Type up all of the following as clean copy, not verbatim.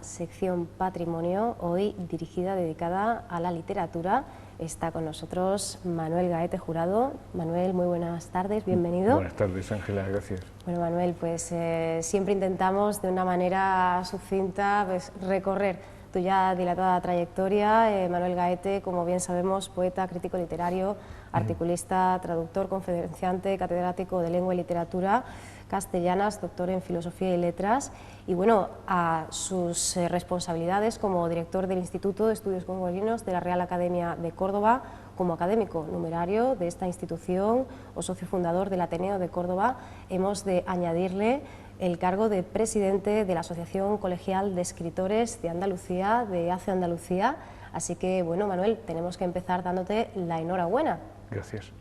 sección Patrimonio, hoy dedicada a la literatura. Está con nosotros Manuel Gaete Jurado. Manuel, muy buenas tardes, bienvenido. Buenas tardes, Ángela, gracias. Bueno, Manuel, pues siempre intentamos de una manera sucinta recorrer tu ya dilatada trayectoria. Manuel Gaete, como bien sabemos, poeta, crítico literario, articulista, traductor, conferenciante, catedrático de Lengua y Literatura castellanas, doctor en Filosofía y Letras, y bueno, a sus responsabilidades como director del Instituto de Estudios Gregorianos de la Real Academia de Córdoba, como académico numerario de esta institución o socio fundador del Ateneo de Córdoba, hemos de añadirle el cargo de presidente de la Asociación Colegial de Escritores de Andalucía, de ACE Andalucía. Así que, bueno, Manuel, tenemos que empezar dándote la enhorabuena. Gracias.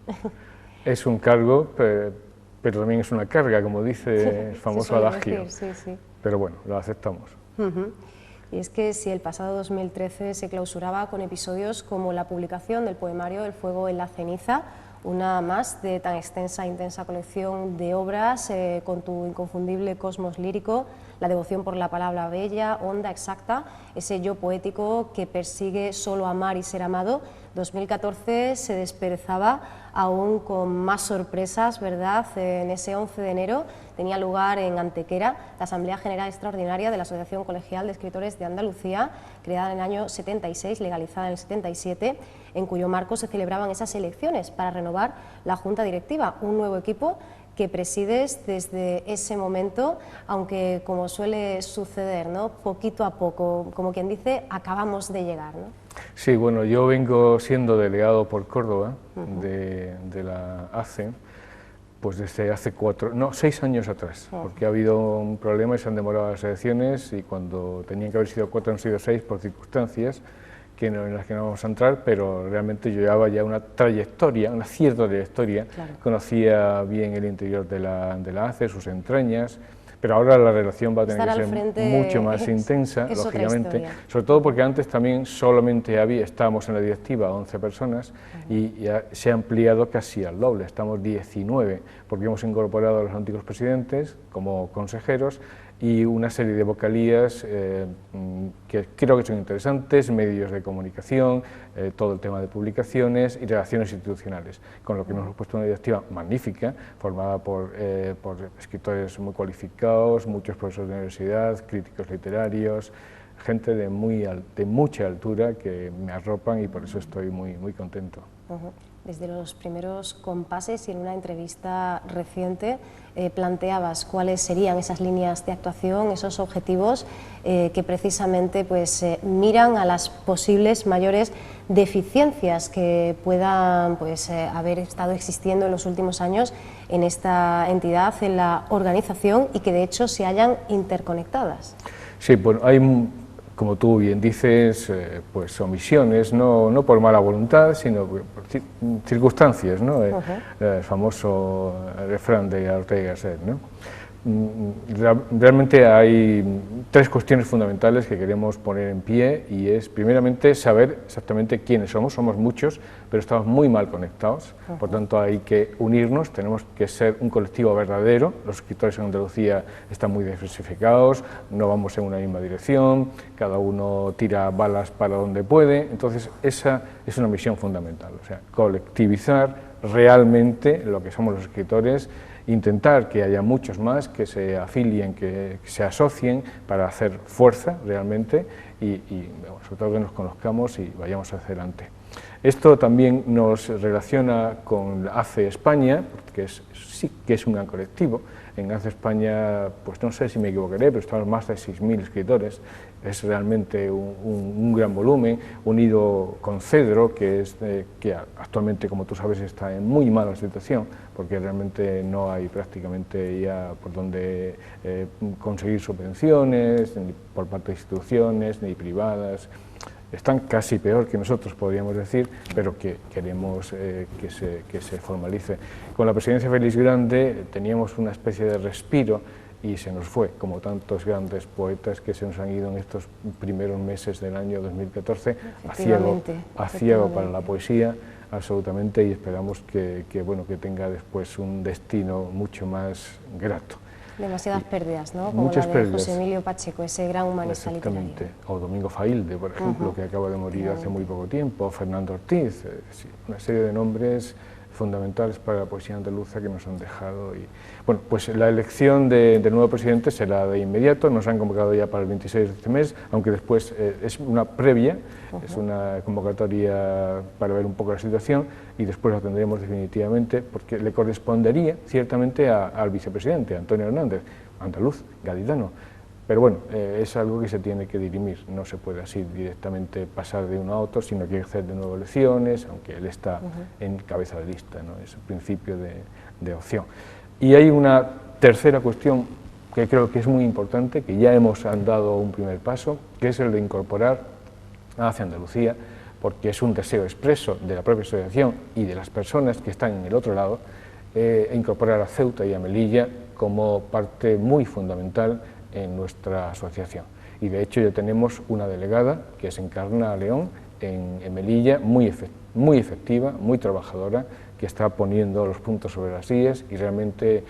Es un cargo, pero también es una carga, como dice el famoso adagio. Decir, sí. Pero bueno, lo aceptamos. Y es que si el pasado 2013 se clausuraba con episodios como la publicación del poemario El fuego en la ceniza, una más de tan extensa e intensa colección de obras con tu inconfundible cosmos lírico, la devoción por la palabra bella, honda, exacta, ese yo poético que persigue solo amar y ser amado, 2014 se desperezaba aún con más sorpresas, ¿verdad? En ese 11 de enero tenía lugar en Antequera la Asamblea General Extraordinaria de la Asociación Colegial de Escritores de Andalucía, creada en el año 76, legalizada en el 77, en cuyo marco se celebraban esas elecciones para renovar la Junta Directiva, un nuevo equipo que presides desde ese momento, aunque como suele suceder, ¿no?, poquito a poco, como quien dice, acabamos de llegar, ¿no? Sí, bueno, yo vengo siendo delegado por Córdoba de la ACE, pues desde hace 6 años atrás, porque ha habido un problema y se han demorado las elecciones, y cuando tenían que haber sido 4 han sido 6 por circunstancias en las que no vamos a entrar, pero realmente yo llevaba ya una trayectoria, una cierta trayectoria, claro. Conocía bien el interior de la ACE, sus entrañas, pero ahora la relación va a tener que ser mucho más intensa, lógicamente, sobre todo porque antes también solamente estábamos en la directiva 11 personas y ya se ha ampliado casi al doble, estamos 19, porque hemos incorporado a los antiguos presidentes como consejeros y una serie de vocalías que creo que son interesantes, medios de comunicación, todo el tema de publicaciones y relaciones institucionales, con lo que nos hemos puesto una directiva magnífica, formada por escritores muy cualificados, muchos profesores de universidad, críticos literarios, gente de mucha altura que me arropan y por eso estoy muy contento. Desde los primeros compases y en una entrevista reciente planteabas cuáles serían esas líneas de actuación, esos objetivos que precisamente pues, miran a las posibles mayores deficiencias que puedan pues, haber estado existiendo en los últimos años en esta entidad, en la organización, y que de hecho se hayan interconectadas. Sí, bueno, hay, como tú bien dices, pues omisiones, no por mala voluntad, sino por circunstancias, ¿no? El famoso refrán de Ortega y Gasset, ¿no? Realmente hay 3 cuestiones fundamentales que queremos poner en pie, y es, primeramente, saber exactamente quiénes somos muchos, pero estamos muy mal conectados, por tanto hay que unirnos, tenemos que ser un colectivo verdadero, los escritores en Andalucía están muy diversificados, no vamos en una misma dirección, cada uno tira balas para donde puede, entonces esa es una misión fundamental, o sea, colectivizar realmente lo que somos los escritores, intentar que haya muchos más que se afilien, que se asocien para hacer fuerza realmente y bueno, sobre todo que nos conozcamos y vayamos hacia adelante. Esto también nos relaciona con ACE España, que sí que es un gran colectivo. En ACE España, pues no sé si me equivocaré, pero estamos más de 6.000 escritores, es realmente un gran volumen, unido con Cedro, que actualmente, como tú sabes, está en muy mala situación, porque realmente no hay prácticamente ya por donde conseguir subvenciones, ni por parte de instituciones, ni privadas. Están casi peor que nosotros, podríamos decir, pero que queremos que se formalice. Con la presidencia Félix Grande teníamos una especie de respiro y se nos fue, como tantos grandes poetas que se nos han ido en estos primeros meses del año 2014, a ciego para la poesía, absolutamente, y esperamos que tenga después un destino mucho más grato. Demasiadas pérdidas, ¿no? Como Muchas la de pérdidas. José Emilio Pacheco, ese gran humanista literario. O Domingo Failde, por ejemplo, que acaba de morir hace muy poco tiempo, o Fernando Ortiz, sí, una serie de nombres fundamentales para la poesía andaluza que nos han dejado. Y, bueno, pues la elección del nuevo presidente será de inmediato, nos han convocado ya para el 26 de este mes, aunque después es una previa, es una convocatoria para ver un poco la situación y después la tendremos definitivamente, porque le correspondería ciertamente al vicepresidente, Antonio Hernández, andaluz, gaditano. Pero bueno, es algo que se tiene que dirimir, no se puede así directamente pasar de uno a otro, sino que hay que hacer de nuevo elecciones, aunque él está en cabeza de lista, ¿no? Es el principio de opción. Y hay una tercera cuestión que creo que es muy importante, que ya hemos dado un primer paso, que es el de incorporar hacia Andalucía, porque es un deseo expreso de la propia asociación y de las personas que están en el otro lado, incorporar a Ceuta y a Melilla como parte muy fundamental en nuestra asociación. Y de hecho ya tenemos una delegada que es Encarna León en Melilla, muy efectiva, muy trabajadora, que está poniendo los puntos sobre las íes y realmente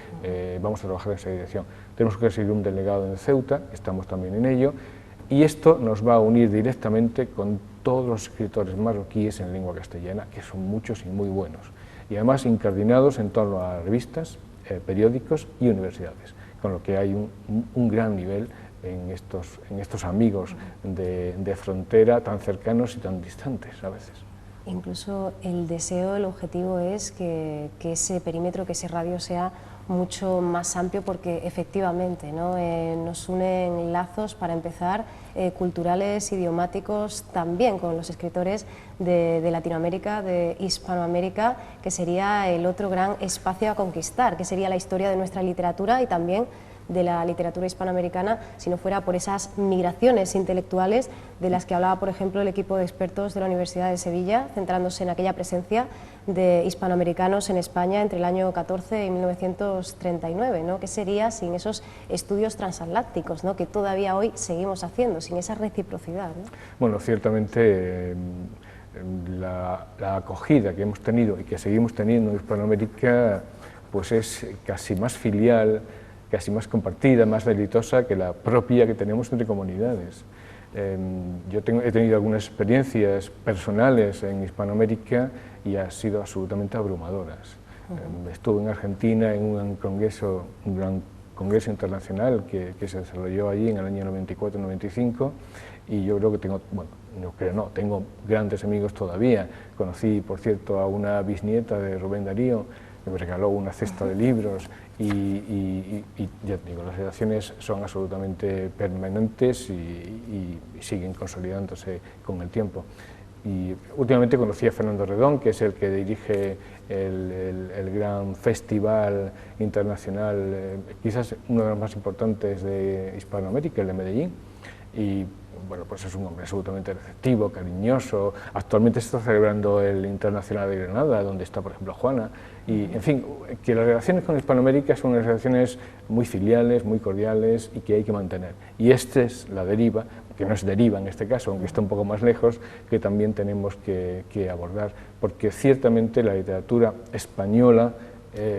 vamos a trabajar en esa dirección. Tenemos que conseguir un delegado en Ceuta, estamos también en ello, y esto nos va a unir directamente con todos los escritores marroquíes en lengua castellana, que son muchos y muy buenos, y además incardinados en torno a revistas, periódicos y universidades, con lo que hay un gran nivel en estos amigos de frontera tan cercanos y tan distantes a veces. Incluso el deseo, el objetivo es que ese perímetro, que ese radio sea mucho más amplio, porque efectivamente, ¿no? Nos unen lazos, para empezar, culturales, idiomáticos, también con los escritores de Latinoamérica, de Hispanoamérica, que sería el otro gran espacio a conquistar, que sería la historia de nuestra literatura y también de la literatura hispanoamericana, si no fuera por esas migraciones intelectuales de las que hablaba, por ejemplo, el equipo de expertos de la Universidad de Sevilla, centrándose en aquella presencia de hispanoamericanos en España entre el año 14 y 1939, ¿no? ¿Qué sería sin esos estudios transatlánticos, ¿no? Que todavía hoy seguimos haciendo, sin esa reciprocidad, ¿no? Bueno, ciertamente la acogida que hemos tenido y que seguimos teniendo en Hispanoamérica pues es casi más filial, casi más compartida, más delitosa que la propia que tenemos entre comunidades. Yo he tenido algunas experiencias personales en Hispanoamérica y han sido absolutamente abrumadoras. Estuve en Argentina en un gran congreso internacional que se desarrolló allí en el año 94-95 y yo creo que tengo grandes amigos todavía. Conocí, por cierto, a una bisnieta de Rubén Darío, que me regaló una cesta de libros y ya te digo, las relaciones son absolutamente permanentes y siguen consolidándose con el tiempo. Y últimamente conocí a Fernando Redón, que es el que dirige el gran festival internacional, quizás uno de los más importantes de Hispanoamérica, el de Medellín, y bueno, pues es un hombre absolutamente receptivo, cariñoso. Actualmente se está celebrando el Internacional de Granada, donde está, por ejemplo, Juana. Y, en fin, que las relaciones con Hispanoamérica son unas relaciones muy filiales, muy cordiales y que hay que mantener. Y esta es la deriva, que no es deriva en este caso, aunque está un poco más lejos, que también tenemos que abordar, porque ciertamente la literatura española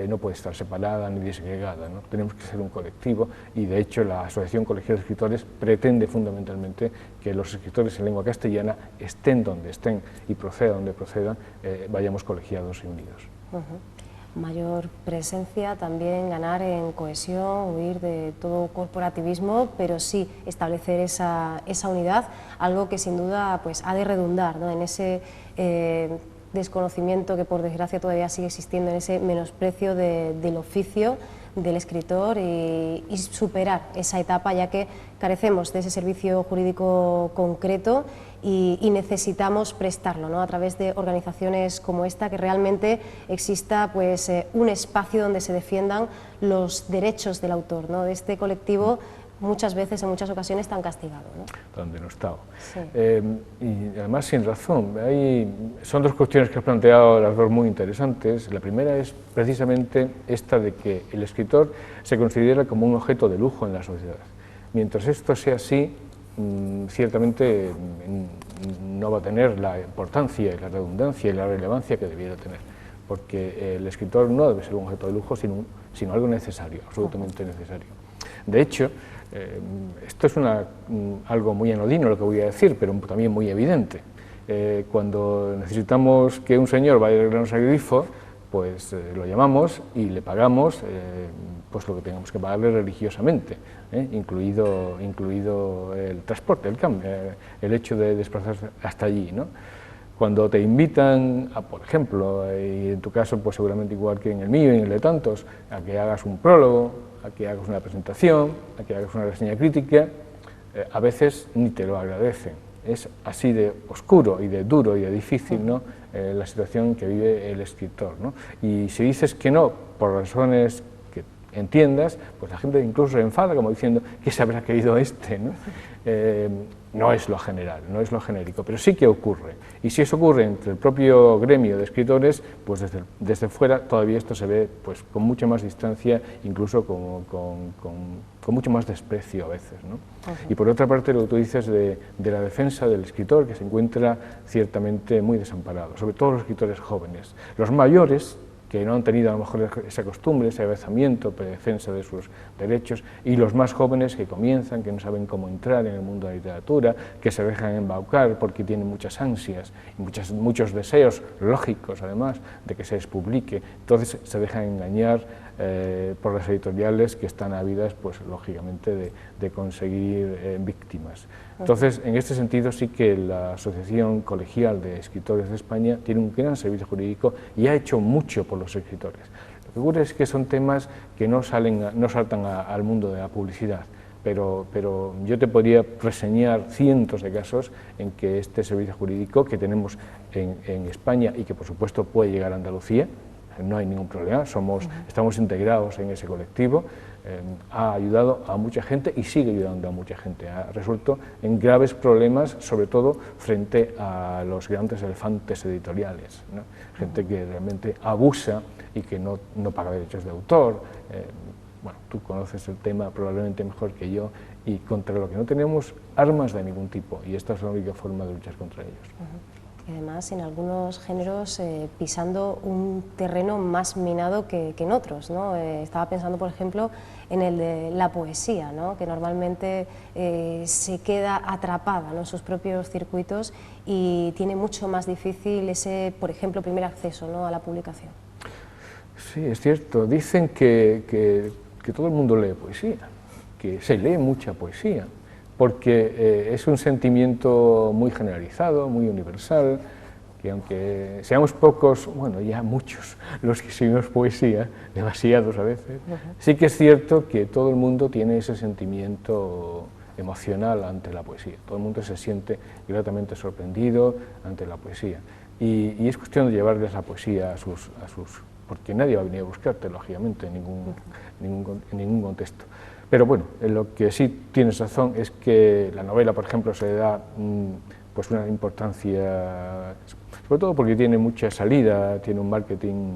no puede estar separada ni disgregada, ¿no? Tenemos que ser un colectivo y de hecho la Asociación Colegial de Escritores pretende fundamentalmente que los escritores en lengua castellana, estén donde estén y procedan donde procedan, vayamos colegiados y unidos. Mayor presencia, también ganar en cohesión, huir de todo corporativismo, pero sí establecer esa unidad, algo que sin duda pues, ha de redundar, ¿no? En ese desconocimiento que por desgracia todavía sigue existiendo, en ese menosprecio del oficio del escritor y superar esa etapa, ya que carecemos de ese servicio jurídico concreto y necesitamos prestarlo, ¿no? A través de organizaciones como esta, que realmente exista pues, un espacio donde se defiendan los derechos del autor, ¿no? De este colectivo muchas veces, en muchas ocasiones, tan castigado, ¿no? Tan denostado. Sí. Y además sin razón. Son dos cuestiones que has planteado las dos muy interesantes. La primera es precisamente esta de que el escritor se considera como un objeto de lujo en la sociedad. Mientras esto sea así, ciertamente no va a tener la importancia y la redundancia y la relevancia que debiera tener, porque el escritor no debe ser un objeto de lujo, sino algo necesario, absolutamente necesario. De hecho, esto es algo muy anodino lo que voy a decir, pero también muy evidente. Cuando necesitamos que un señor vaya a arreglarnos el grifo, pues lo llamamos y le pagamos pues lo que tengamos que pagarle religiosamente, incluido el transporte, el cambio, el hecho de desplazarse hasta allí, ¿no? Cuando te invitan, por ejemplo, y en tu caso pues seguramente igual que en el mío y en el de tantos, a que hagas un prólogo, a que hagas una presentación, a que hagas una reseña crítica, a veces ni te lo agradecen. Es así de oscuro y de duro y de difícil, ¿no? La situación que vive el escritor, ¿no? Y si dices que no, por razones que entiendas, pues la gente incluso se enfada como diciendo ¿qué se habrá querido este?, ¿no? No es lo general, no es lo genérico, pero sí que ocurre. Y si eso ocurre entre el propio gremio de escritores, pues desde fuera todavía esto se ve pues, con mucha más distancia, incluso con mucho más desprecio a veces, ¿no? Y por otra parte, lo que tú dices de la defensa del escritor, que se encuentra ciertamente muy desamparado, sobre todo los escritores jóvenes. Los mayores, que no han tenido a lo mejor esa costumbre, ese avezamiento de defensa de sus derechos, y los más jóvenes que comienzan, que no saben cómo entrar en el mundo de la literatura, que se dejan embaucar porque tienen muchas ansias y muchos deseos lógicos, además, de que se les publique, entonces se dejan engañar por las editoriales que están ávidas, pues lógicamente, de conseguir víctimas. Entonces, en este sentido, sí que la Asociación Colegial de Escritores de España tiene un gran servicio jurídico y ha hecho mucho por los escritores. Lo que ocurre es que son temas que no saltan al mundo de la publicidad, pero yo te podría reseñar cientos de casos en que este servicio jurídico que tenemos en España y que por supuesto puede llegar a Andalucía, no hay ningún problema, estamos integrados en ese colectivo, ha ayudado a mucha gente y sigue ayudando a mucha gente, ha resuelto en graves problemas, sobre todo frente a los grandes elefantes editoriales, ¿no? Gente que realmente abusa y que no paga derechos de autor. Bueno, tú conoces el tema probablemente mejor que yo, y contra lo que no tenemos armas de ningún tipo, y esta es la única forma de luchar contra ellos. Y además, en algunos géneros pisando un terreno más minado que en otros, ¿no? Estaba pensando, por ejemplo, en el de la poesía, ¿no? Que normalmente se queda atrapada, ¿no?, en sus propios circuitos y tiene mucho más difícil ese, por ejemplo, primer acceso, ¿no?, a la publicación. Sí, es cierto. Dicen que todo el mundo lee poesía, que se lee mucha poesía, porque es un sentimiento muy generalizado, muy universal, que aunque seamos pocos, bueno, ya muchos los que escribimos poesía, demasiados a veces, sí que es cierto que todo el mundo tiene ese sentimiento emocional ante la poesía, todo el mundo se siente gratamente sorprendido ante la poesía, y es cuestión de llevarles la poesía a sus porque nadie va a venir a buscarte, lógicamente, en ningún contexto. Pero bueno, lo que sí tienes razón es que la novela, por ejemplo, se le da pues una importancia, sobre todo porque tiene mucha salida, tiene un marketing,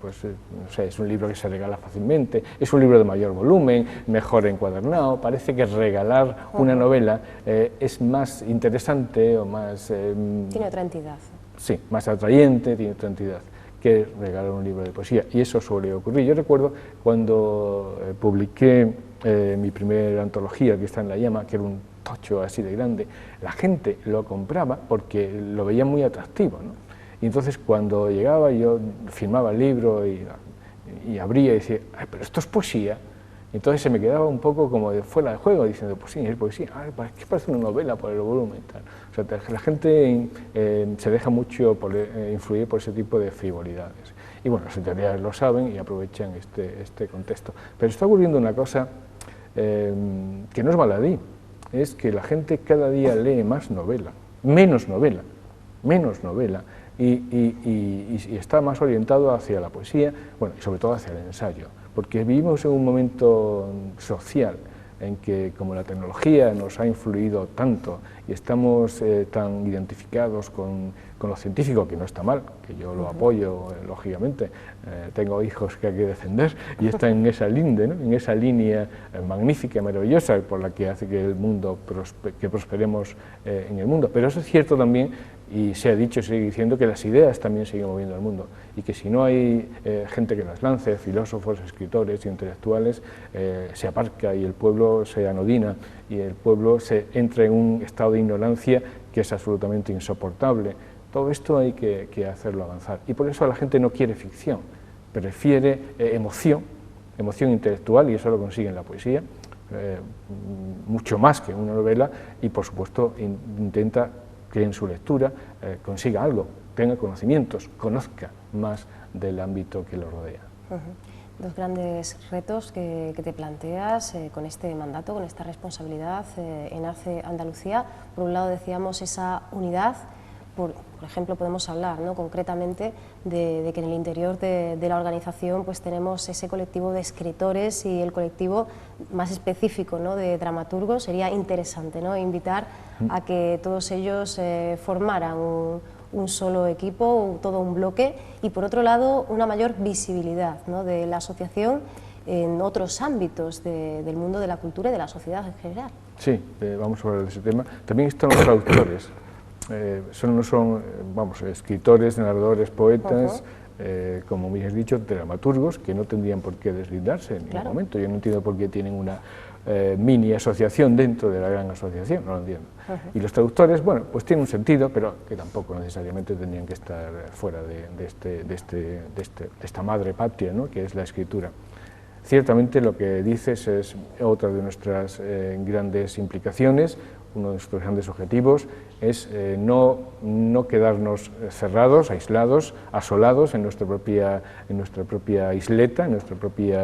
pues no sé, es un libro que se regala fácilmente, es un libro de mayor volumen, mejor encuadernado. Parece que regalar una novela es más interesante o más... tiene otra entidad. Sí, más atrayente, tiene otra entidad que regalar un libro de poesía, y eso suele ocurrir. Yo recuerdo cuando publiqué mi primera antología, que está en La Llama, que era un tocho así de grande, la gente lo compraba porque lo veía muy atractivo, ¿no? Y entonces cuando llegaba yo firmaba el libro y abría y decía, ay, pero esto es poesía. Y entonces se me quedaba un poco como de fuera de juego, diciendo, pues sí, es poesía, ¿qué parece una novela por el volumen? Tal. O sea, la gente se deja mucho influir por ese tipo de frivolidades. Y bueno, las editoriales lo saben y aprovechan este contexto. Pero está ocurriendo una cosa que no es baladí, es que la gente cada día lee más novela, menos novela, y está más orientado hacia la poesía, bueno, y sobre todo hacia el ensayo, porque vivimos en un momento social en que, como la tecnología nos ha influido tanto y estamos tan identificados con con lo científico, que no está mal, que yo lo apoyo, lógicamente. Tengo hijos que hay que defender y están en esa linde, ¿no? En esa línea magnífica, maravillosa, por la que hace que el mundo que prosperemos en el mundo. Pero eso es cierto también, y se ha dicho y sigue diciendo, que las ideas también siguen moviendo el mundo, y que si no hay gente que las lance, filósofos, escritores, intelectuales, se aparca y el pueblo se anodina, y el pueblo se entra en un estado de ignorancia que es absolutamente insoportable. Todo esto hay que hacerlo avanzar, y por eso la gente no quiere ficción, prefiere emoción intelectual, y eso lo consigue en la poesía, mucho más que en una novela, y por supuesto intenta que en su lectura consiga algo, tenga conocimientos, conozca más del ámbito que lo rodea. Dos grandes retos que te planteas con este mandato, con esta responsabilidad en ACE Andalucía. Por un lado decíamos esa unidad. Por ejemplo, podemos hablar, ¿no?, concretamente de que en el interior de la organización pues tenemos ese colectivo de escritores y el colectivo más específico, ¿no?, de dramaturgos. Sería interesante, ¿no?, invitar a que todos ellos formaran un solo equipo, todo un bloque, y por otro lado una mayor visibilidad, ¿no?, de la asociación en otros ámbitos del mundo de la cultura y de la sociedad en general. Sí, vamos a hablar de ese tema. También están los traductores. No son escritores, narradores, poetas, como me has dicho, dramaturgos, que no tendrían por qué deslindarse en ningún momento. Yo no entiendo por qué tienen una mini asociación dentro de la gran asociación, no lo entiendo. Y los traductores, bueno, pues tienen un sentido, pero que tampoco necesariamente tendrían que estar fuera de esta madre patria, ¿no?, que es la escritura. Ciertamente lo que dices es otra de nuestras grandes implicaciones. Uno de nuestros grandes objetivos es no quedarnos cerrados, aislados, asolados en nuestra propia isleta, en nuestro propio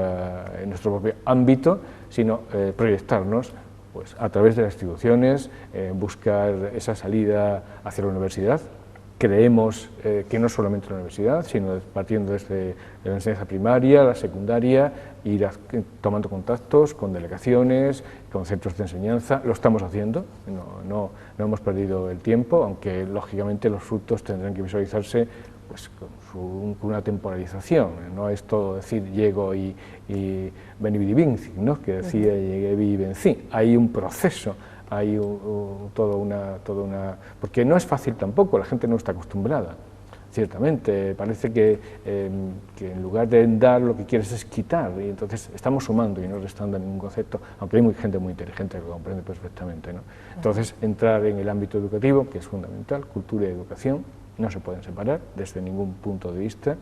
ámbito, sino proyectarnos pues, a través de las instituciones, buscar esa salida hacia la universidad. Creemos que no solamente la universidad, sino partiendo desde la enseñanza primaria, la secundaria, ir tomando contactos con delegaciones, con centros de enseñanza. Lo estamos haciendo, no hemos perdido el tiempo, aunque lógicamente los frutos tendrán que visualizarse pues, con una temporalización. No es todo decir llego y veni vidi vinci, ¿no?, que decía llegué, vi y vencí. Hay un proceso. Hay toda una... porque no es fácil tampoco, la gente no está acostumbrada, ciertamente, parece que en lugar de dar lo que quieres es quitar, y entonces estamos sumando y no restando ningún concepto, aunque hay gente muy inteligente que lo comprende perfectamente, ¿no? Entonces, entrar en el ámbito educativo, que es fundamental, cultura y educación, no se pueden separar desde ningún punto de vista.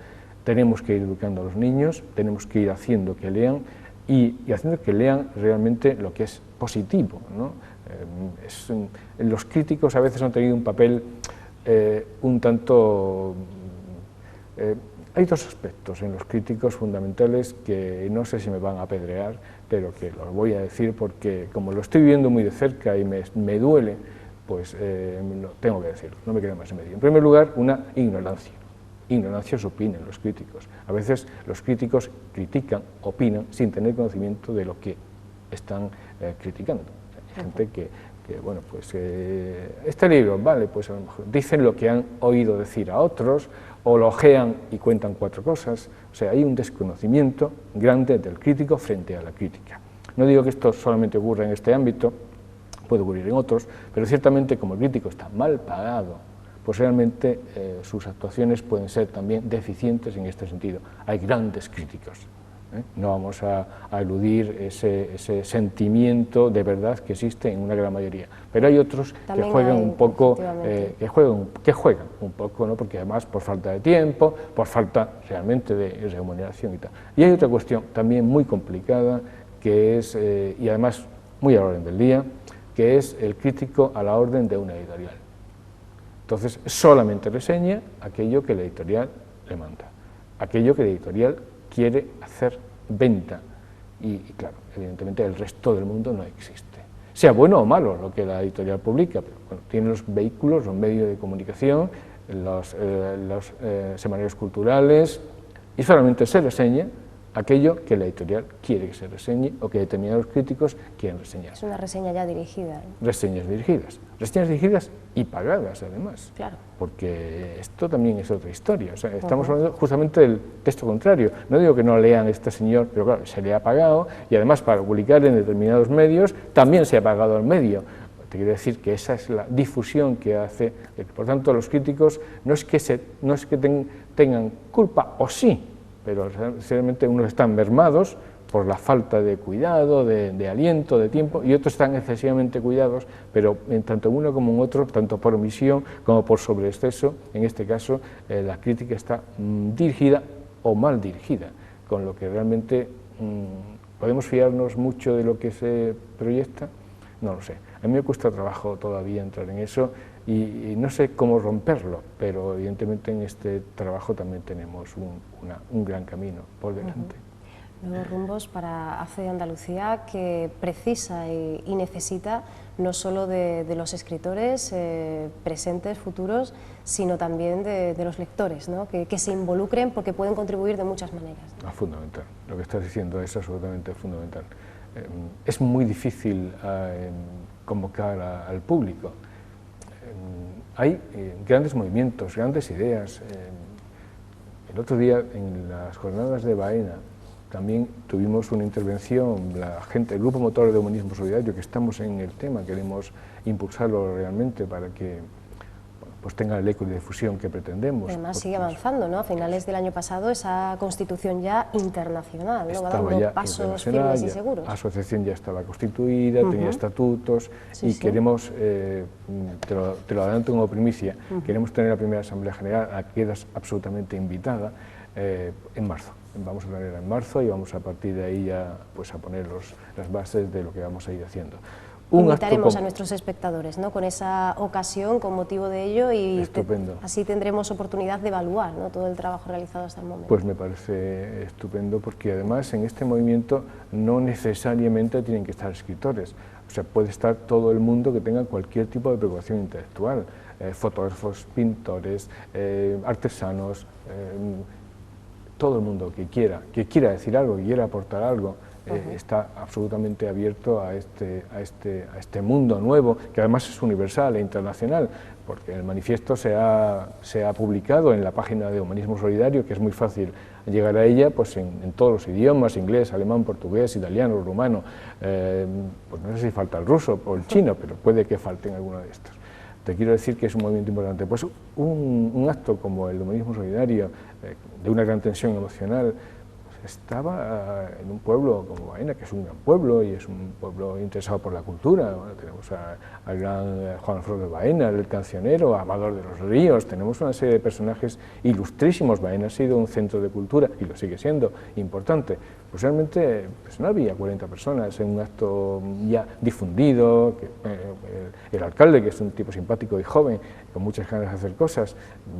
Tenemos que ir educando a los niños, tenemos que ir haciendo que lean, y haciendo que lean realmente lo que es positivo, ¿no? Los críticos a veces han tenido un papel un tanto... hay dos aspectos en los críticos fundamentales que no sé si me van a apedrear, pero que los voy a decir porque como lo estoy viviendo muy de cerca y me duele, pues lo tengo que decirlo, no me queda más remedio. En primer lugar, una ignorancia. Ignorancia opinan los críticos. A veces los críticos critican, opinan, sin tener conocimiento de lo que están criticando. Hay gente que bueno, pues este libro, vale, pues a lo mejor dicen lo que han oído decir a otros, o lo ojean y cuentan cuatro cosas. O sea, hay un desconocimiento grande del crítico frente a la crítica. No digo que esto solamente ocurra en este ámbito, puede ocurrir en otros, pero ciertamente como el crítico está mal pagado, pues realmente sus actuaciones pueden ser también deficientes en este sentido. Hay grandes críticos. No vamos a eludir ese sentimiento de verdad que existe en una gran mayoría, pero hay otros también que juegan un poco, que juegan un poco, ¿no?, porque además por falta de tiempo, por falta realmente de remuneración y tal. Y hay otra cuestión también muy complicada, que es, y además muy a la orden del día, que es el crítico a la orden de una editorial. Entonces solamente reseña aquello que la editorial le manda, aquello que la editorial quiere hacer venta, y claro, evidentemente el resto del mundo no existe. Sea bueno o malo lo que la editorial publica, pero bueno, tiene los vehículos, los medios de comunicación, los semanarios culturales, y solamente se reseña aquello que la editorial quiere que se reseñe o que determinados críticos quieren reseñar. Es una reseña ya dirigida. Reseñas dirigidas y pagadas además, claro. Porque esto también es otra historia. O sea, estamos hablando justamente del texto contrario. No digo que no lean este señor, pero claro, se le ha pagado y además para publicar en determinados medios también se ha pagado al medio. Te quiero decir que esa es la difusión que hace. Por tanto, los críticos no es que tengan culpa, o sí, pero realmente unos están mermados por la falta de cuidado, de aliento, de tiempo, y otros están excesivamente cuidados, pero en tanto uno como en otro, tanto por omisión como por sobreexceso, en este caso la crítica está dirigida o mal dirigida, con lo que realmente podemos fiarnos mucho de lo que se proyecta. No lo sé, a mí me cuesta trabajo todavía entrar en eso y no sé cómo romperlo, pero evidentemente en este trabajo también tenemos un gran camino por delante. Nuevos rumbos para ACE de Andalucía, que precisa y necesita no solo de los escritores presentes, futuros, sino también de los lectores, ¿no? que se involucren porque pueden contribuir de muchas maneras. Fundamental, lo que estás diciendo es absolutamente fundamental. Es muy difícil convocar al público. Hay grandes movimientos, grandes ideas. El otro día, en las jornadas de Baena, también tuvimos una intervención, la gente, el Grupo Motor de Humanismo Solidario, que estamos en el tema, queremos impulsarlo realmente para que pues tenga el eco de difusión que pretendemos. Además sigue avanzando, ¿no? A finales del año pasado esa constitución ya internacional, ¿no? Va dando ya pasos firmes y seguros. La asociación ya estaba constituida, tenía estatutos y queremos, te lo adelanto como primicia, queremos tener la primera Asamblea General, a que quedas absolutamente invitada, en marzo. Vamos a tenerla en marzo y vamos a partir de ahí ya pues, a poner las bases de lo que vamos a ir haciendo. Invitaremos a nuestros espectadores, ¿no? Con esa ocasión, con motivo de ello, y así tendremos oportunidad de evaluar, ¿no? Todo el trabajo realizado hasta el momento. Pues me parece estupendo, porque además en este movimiento no necesariamente tienen que estar escritores, o sea, puede estar todo el mundo que tenga cualquier tipo de preocupación intelectual, fotógrafos, pintores, artesanos, todo el mundo que quiera decir algo, que quiera aportar algo. Está absolutamente abierto a este mundo nuevo, que además es universal e internacional, porque el manifiesto se ha publicado en la página de Humanismo Solidario, que es muy fácil llegar a ella pues en todos los idiomas, inglés, alemán, portugués, italiano, rumano, pues no sé si falta el ruso o el chino, pero puede que falten alguno de estos. Te quiero decir que es un movimiento importante. Pues un acto como el Humanismo Solidario, de una gran tensión emocional, estaba en un pueblo como Baena, que es un gran pueblo y es un pueblo interesado por la cultura. Bueno, tenemos al gran Juan Alfredo de Baena, el cancionero, Amador de los Ríos, tenemos una serie de personajes ilustrísimos. Baena ha sido un centro de cultura y lo sigue siendo importante. Pues realmente pues no había 40 personas en un acto ya difundido, el alcalde, que es un tipo simpático y joven, con muchas ganas de hacer cosas,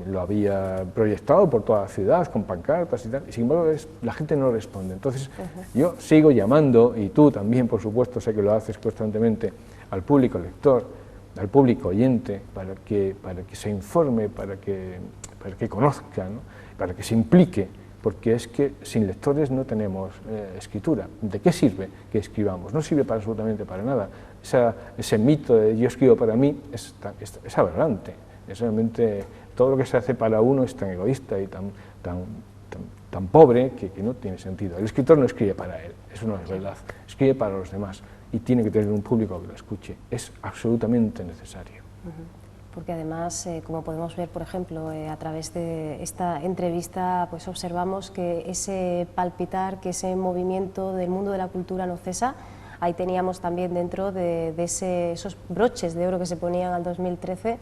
lo había proyectado por toda la ciudad con pancartas y tal, y sin embargo la gente no responde. Entonces yo sigo llamando, y tú también por supuesto, sé que lo haces constantemente, al público lector, al público oyente, para que se informe, para que conozca, ¿no? Para que se implique, porque es que sin lectores no tenemos escritura. ¿De qué sirve que escribamos? No sirve para absolutamente para nada. Ese mito de yo escribo para mí es aberrante. Es realmente todo lo que se hace para uno es tan egoísta y tan pobre que no tiene sentido. El escritor no escribe para él, eso no es verdad. Escribe para los demás y tiene que tener un público que lo escuche. Es absolutamente necesario. Porque además, como podemos ver, por ejemplo, a través de esta entrevista, pues observamos que ese palpitar, que ese movimiento del mundo de la cultura no cesa. Ahí teníamos también dentro de esos broches de oro que se ponían al 2013,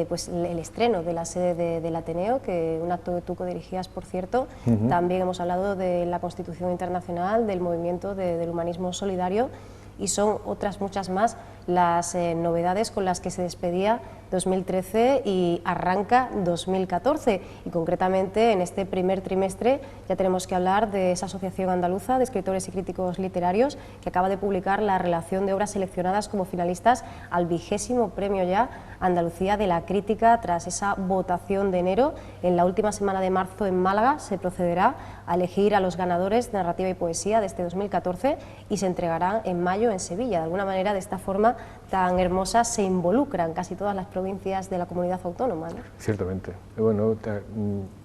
pues el estreno de la sede del Ateneo, que un acto que tú codirigías, por cierto. También hemos hablado de la Constitución Internacional, del movimiento del humanismo solidario, y son otras muchas más las novedades con las que se despedía 2013 y arranca 2014, y concretamente en este primer trimestre ya tenemos que hablar de esa Asociación Andaluza de Escritores y Críticos Literarios, que acaba de publicar la relación de obras seleccionadas como finalistas al 20º premio ya Andalucía de la Crítica. Tras esa votación de enero, en la última semana de marzo en Málaga se procederá a elegir a los ganadores de narrativa y poesía de este 2014 y se entregarán en mayo en Sevilla. De alguna manera, de esta forma tan hermosa, se involucran casi todas las provincias de la comunidad autónoma, ¿no? Ciertamente. Bueno,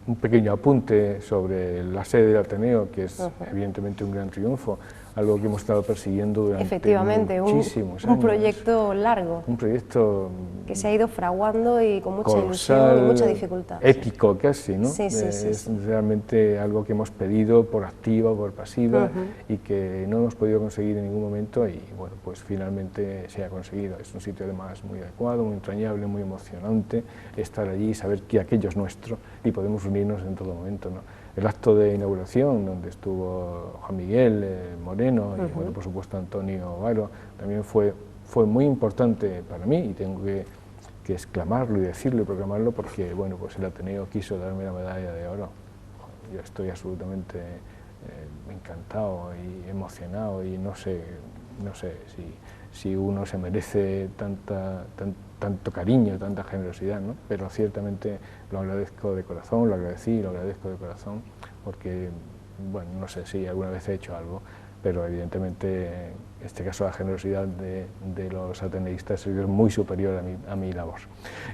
un pequeño apunte sobre la sede del Ateneo, que es evidentemente un gran triunfo, algo que hemos estado persiguiendo durante muchísimos años. Un proyecto largo. Un proyecto que se ha ido fraguando y con mucha colosal, ilusión y mucha dificultad. Épico casi, ¿no? Sí, sí, sí, es realmente algo que hemos pedido por activa o por pasiva y que no hemos podido conseguir en ningún momento, y bueno, pues finalmente se ha conseguido. Es un sitio además muy adecuado, muy entrañable, muy emocionante estar allí y saber que aquello es nuestro y podemos unirnos en todo momento, ¿no? El acto de inauguración, donde estuvo Juan Miguel Moreno y bueno, por supuesto Antonio Varo, también fue muy importante para mí, y tengo que exclamarlo y decirlo y proclamarlo, porque bueno, pues el Ateneo quiso darme la medalla de oro. Yo estoy absolutamente encantado y emocionado, y no sé si uno se merece tanto cariño, tanta generosidad, ¿no? Pero ciertamente lo agradezco de corazón, lo agradecí y lo agradezco de corazón, porque, bueno, no sé si alguna vez he hecho algo, pero evidentemente en este caso la generosidad de los ateneístas es muy superior a mi labor.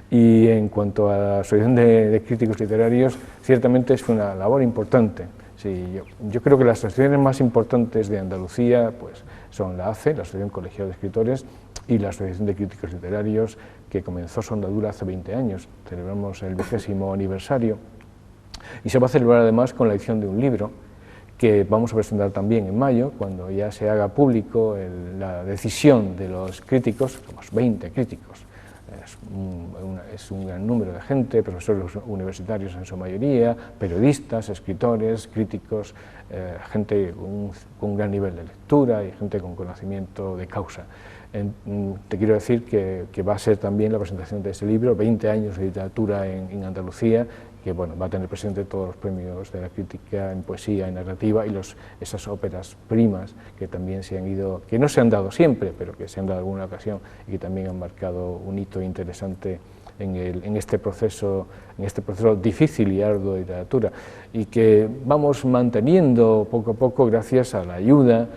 Y en cuanto a la Asociación de Críticos Literarios, ciertamente es una labor importante. Sí, yo creo que las asociaciones más importantes de Andalucía pues, son la ACE, la Asociación Colegial de Escritores, y la Asociación de Críticos Literarios, que comenzó su andadura hace 20 años. Celebramos el 20º aniversario y se va a celebrar además con la edición de un libro que vamos a presentar también en mayo, cuando ya se haga público la decisión de los críticos, somos 20 críticos. Es un gran número de gente, profesores universitarios en su mayoría, periodistas, escritores, críticos, gente con un gran nivel de lectura y gente con conocimiento de causa. Te quiero decir que va a ser también la presentación de ese libro, 20 años de literatura en Andalucía, que bueno, va a tener presente todos los premios de la crítica en poesía, en narrativa, y esas óperas primas que también que no se han dado siempre, pero que se han dado en alguna ocasión y que también han marcado un hito interesante en este proceso difícil y arduo de literatura, y que vamos manteniendo poco a poco gracias a la ayuda,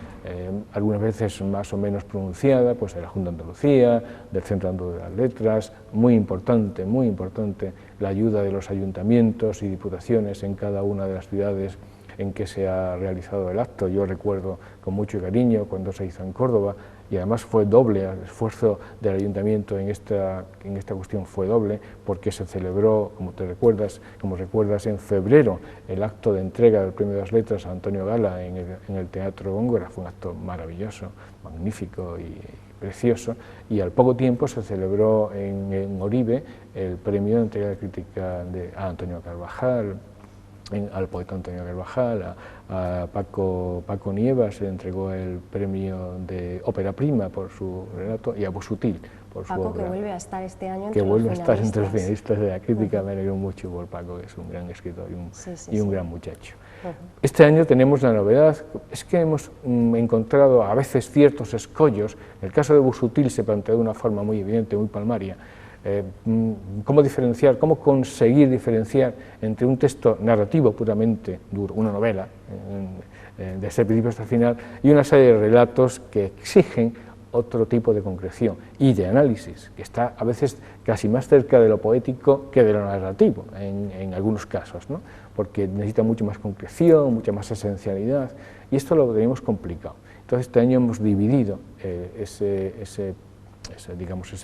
algunas veces más o menos pronunciada, pues de la Junta de Andalucía, del Centro Andaluz de las Letras, muy importante la ayuda de los ayuntamientos y diputaciones en cada una de las ciudades en que se ha realizado el acto. Yo recuerdo con mucho cariño cuando se hizo en Córdoba, y además fue doble, el esfuerzo del ayuntamiento en esta cuestión fue doble, porque se celebró, como recuerdas, en febrero el acto de entrega del Premio de las Letras a Antonio Gala en el Teatro Góngora. Fue un acto maravilloso, magnífico y precioso, y al poco tiempo se celebró en Oribe el Premio de entrega de crítica a Antonio Carvajal, al poeta Antonio Carvajal, a Paco Nievas se le entregó el premio de ópera prima por su relato, y a Busuttil por su obra. Paco, que vuelve a estar este año entre los finalistas de la crítica. Me alegro mucho por Paco, que es un gran escritor y un gran muchacho. Este año tenemos la novedad, es que hemos encontrado a veces ciertos escollos. En el caso de Busuttil se planteó de una forma muy evidente, muy palmaria, cómo conseguir diferenciar entre un texto narrativo puramente duro, una novela, desde el principio hasta el final, y una serie de relatos que exigen otro tipo de concreción y de análisis, que está a veces casi más cerca de lo poético que de lo narrativo, en algunos casos, ¿no? Porque necesita mucho más concreción, mucha más esencialidad, y esto lo tenemos complicado. Entonces este año hemos dividido esa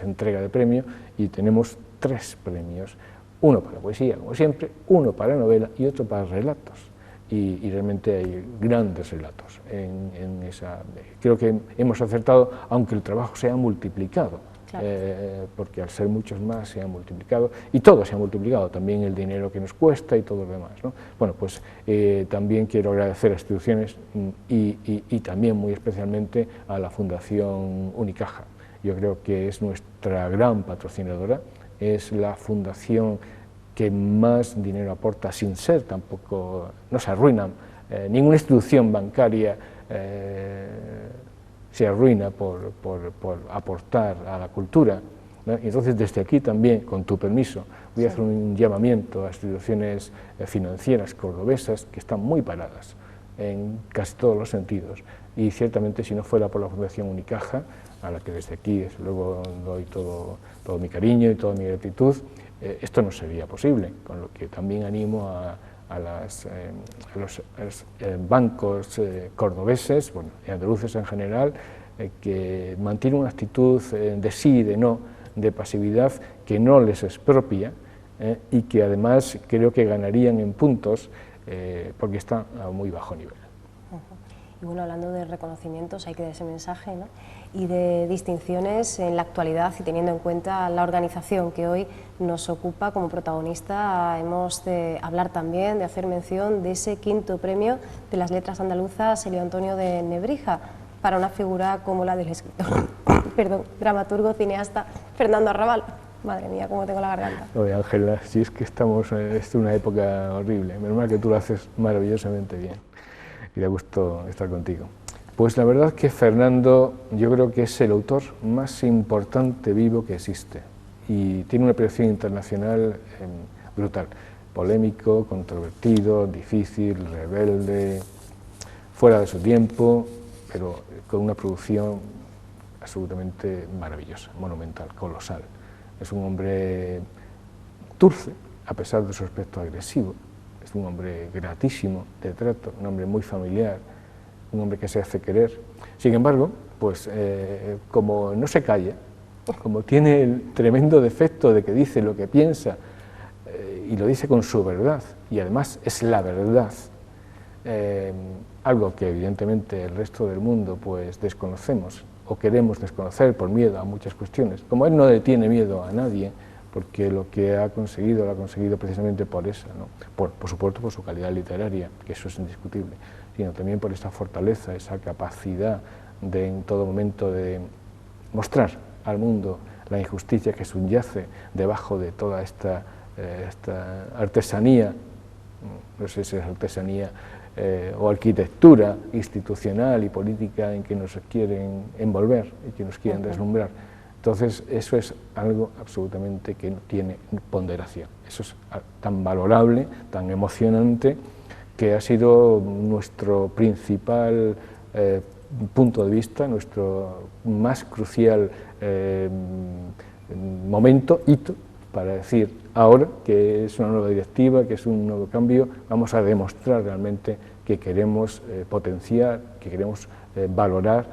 entrega de premio, y tenemos 3 premios, uno para poesía, como siempre, uno para novela y otro para relatos. Y realmente hay grandes relatos creo que hemos acertado, aunque el trabajo se ha multiplicado, claro. Porque al ser muchos más se ha multiplicado, y todo se ha multiplicado, también el dinero que nos cuesta y todo lo demás, ¿no? Bueno, pues también quiero agradecer a instituciones y también muy especialmente a la Fundación Unicaja yo creo que es nuestra gran patrocinadora, es la fundación que más dinero aporta sin ser tampoco, no se arruinan, ninguna institución bancaria se arruina por aportar a la cultura, ¿no? Y entonces desde aquí también, con tu permiso, voy a hacer un llamamiento a instituciones financieras cordobesas que están muy paradas en casi todos los sentidos, y ciertamente si no fuera por la Fundación Unicaja, a la que desde aquí desde luego doy todo mi cariño y toda mi gratitud, esto no sería posible, con lo que también animo a los bancos cordobeses, bueno, y andaluces en general, que mantienen una actitud de sí y de no, de pasividad, que no les expropia, y que además creo que ganarían en puntos porque están a muy bajo nivel. Y bueno, hablando de reconocimientos, hay que dar ese mensaje, ¿no? Y de distinciones en la actualidad, y teniendo en cuenta la organización que hoy nos ocupa como protagonista, hemos de hablar también, de hacer mención de ese 5º premio de las letras andaluzas Elio Antonio de Nebrija, para una figura como la del escritor, perdón, dramaturgo, cineasta Fernando Arrabal. Madre mía, cómo tengo la garganta. Oye, Ángela, si es que estamos es una época horrible, menos mal que tú lo haces maravillosamente bien, y da gusto estar contigo. Pues la verdad que Fernando, yo creo que es el autor más importante vivo que existe, y tiene una proyección internacional brutal, polémico, controvertido, difícil, rebelde, fuera de su tiempo, pero con una producción absolutamente maravillosa, monumental, colosal. Es un hombre dulce, a pesar de su aspecto agresivo, es un hombre gratísimo de trato, un hombre muy familiar, un hombre que se hace querer. Sin embargo, pues como no se calla, como tiene el tremendo defecto de que dice lo que piensa y lo dice con su verdad, y además es la verdad, algo que evidentemente el resto del mundo pues desconocemos o queremos desconocer por miedo a muchas cuestiones. Como él no le tiene miedo a nadie, porque lo que ha conseguido lo ha conseguido precisamente por eso, ¿no? Por supuesto por su calidad literaria, que eso es indiscutible, sino también por esa fortaleza, esa capacidad de en todo momento de mostrar al mundo la injusticia que subyace debajo de toda esta artesanía, no sé si es artesanía o arquitectura institucional y política en que nos quieren envolver y que nos quieren deslumbrar. Entonces eso es algo absolutamente que no tiene ponderación, eso es tan valorable, tan emocionante, que ha sido nuestro principal punto de vista, nuestro más crucial momento, hito, para decir ahora que es una nueva directiva, que es un nuevo cambio, vamos a demostrar realmente que queremos potenciar, que queremos valorar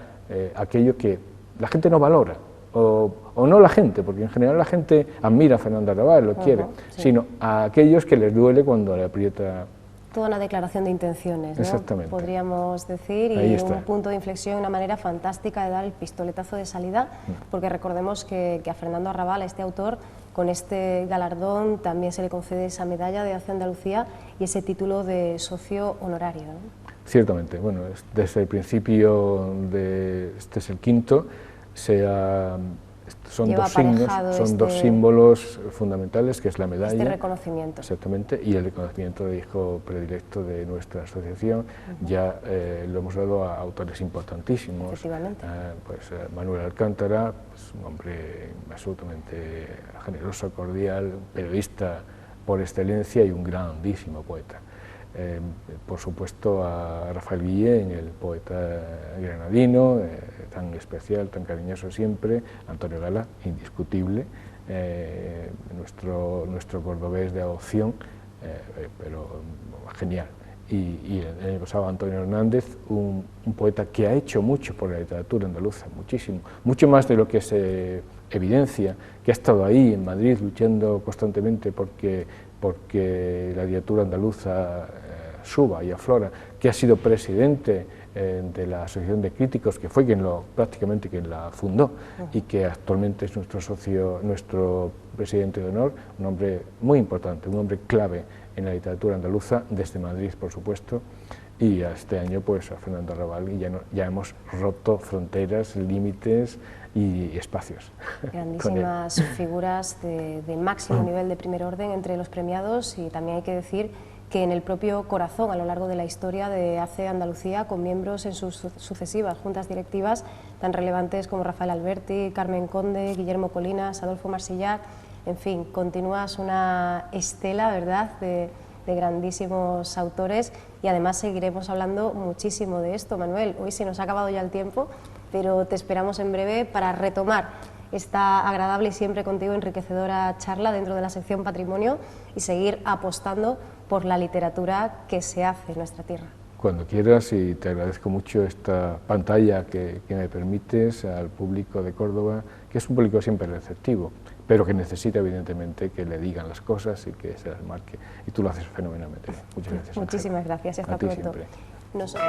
aquello que la gente no valora, o no la gente, porque en general la gente admira a Fernando Arrabal, lo quiere, sí, sino a aquellos que les duele cuando le aprieta. Toda una declaración de intenciones, ¿no? Exactamente. Podríamos decir, y un punto de inflexión, una manera fantástica de dar el pistoletazo de salida, porque recordemos que a Fernando Arrabal, a este autor, con este galardón también se le concede esa medalla de Hace Andalucía y ese título de socio honorario, ¿no? Ciertamente, bueno, desde el principio este es el 5º, son dos símbolos fundamentales, que es la medalla, este reconocimiento, exactamente, y el reconocimiento de hijo predilecto de nuestra asociación. Ya lo hemos dado a autores importantísimos, pues Manuel Alcántara, pues, un hombre absolutamente generoso, cordial, periodista por excelencia y un grandísimo poeta. Por supuesto a Rafael Guillén, el poeta granadino, tan especial, tan cariñoso siempre, Antonio Gala, indiscutible, nuestro cordobés de adopción, pero genial. Y el año pasado Antonio Hernández, un poeta que ha hecho mucho por la literatura andaluza, muchísimo, mucho más de lo que se evidencia, que ha estado ahí en Madrid luchando constantemente porque la literatura andaluza suba y aflora, que ha sido presidente de la Asociación de Críticos, que fue prácticamente quien la fundó, y que actualmente es nuestro socio, nuestro presidente de honor, un hombre muy importante, un hombre clave en la literatura andaluza, desde Madrid, por supuesto, y este año pues a Fernando Arrabal, y ya hemos roto fronteras, límites, y espacios. Grandísimas figuras de máximo nivel de primer orden entre los premiados, y también hay que decir que en el propio corazón a lo largo de la historia de ACE Andalucía, con miembros en sus sucesivas juntas directivas tan relevantes como Rafael Alberti, Carmen Conde, Guillermo Colinas, Adolfo Marsillat, en fin, continúas una estela, ¿verdad?, de grandísimos autores, y además seguiremos hablando muchísimo de esto, Manuel. Hoy se nos ha acabado ya el tiempo, pero te esperamos en breve para retomar esta agradable y siempre contigo enriquecedora charla dentro de la sección Patrimonio y seguir apostando por la literatura que se hace en nuestra tierra. Cuando quieras, y te agradezco mucho esta pantalla que me permites al público de Córdoba, que es un público siempre receptivo, pero que necesita evidentemente que le digan las cosas y que se las marque. Y tú lo haces fenomenalmente bien. Muchas gracias. Muchísimas gracias y hasta pronto. Siempre. Nosotros...